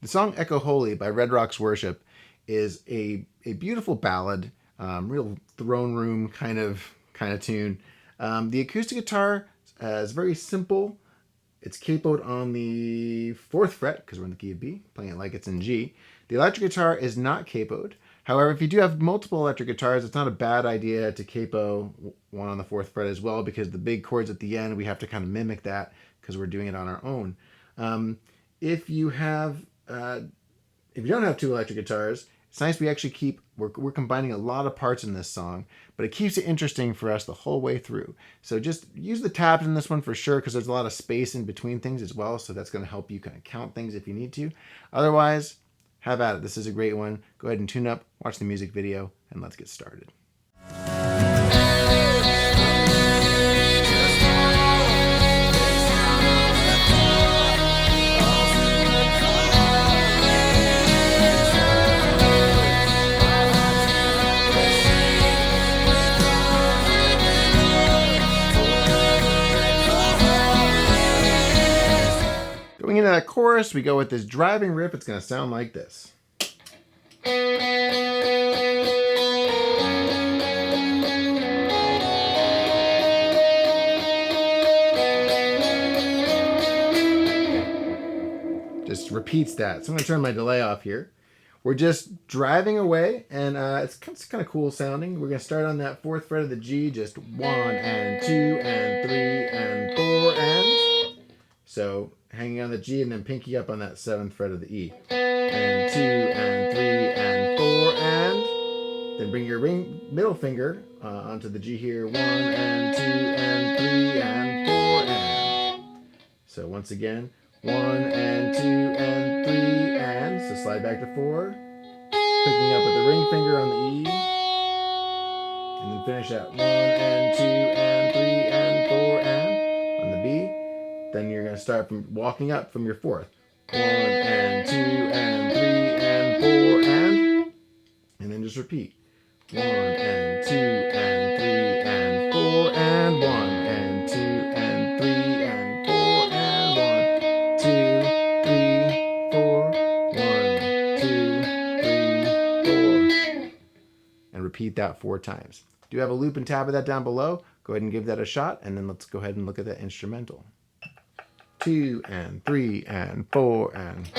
The song Echo Holy by Red Rocks Worship is a beautiful ballad, real throne room kind of tune. The acoustic guitar is very simple. It's capoed on the 4th fret because we're in the key of B, playing it like it's in G. The electric guitar is not capoed. However, if you do have multiple electric guitars, it's not a bad idea to capo one on the 4th fret as well, because the big chords at the end, we have to kind of mimic that because we're doing it on our own. If you don't have 2 electric guitars, it's nice we actually we're combining a lot of parts in this song, but it keeps it interesting for us the whole way through. So just use the tabs in this one for sure, because there's a lot of space in between things as well, so that's going to help you kind of count things if you need to. Otherwise, have at it. This is a great one. Go ahead and tune up, watch the music video, and let's get started. Going into that chorus, we go with this driving riff. It's going to sound like this. Just repeats that. So I'm going to turn my delay off here. We're just driving away, and it's kind of cool sounding. We're going to start on that 4th fret of the G, just 1 and 2 and 3 and 4 and. So hanging on the G and then pinky up on that 7th fret of the E. And 2 and 3 and 4 and. Then bring your middle finger onto the G here. 1 and 2 and 3 and 4 and. So once again, 1 and 2 and 3 and. So slide back to 4. Picking up with the ring finger on the E. And then finish at 1 and 2 and 3 and 4 and. On the B. Then you're going to start from walking up from your 4th. 1 and 2 and 3 and 4 and then just repeat. 1 and 2 and 3 and 4 and 1 and 2 and 3 and 4 and 1, 2, 3, 4, 1, 2, 3, 4. And repeat that 4 times. Do you have a loop and tab of that down below? Go ahead and give that a shot, and then let's go ahead and look at that instrumental. 2 and 3 and 4 and.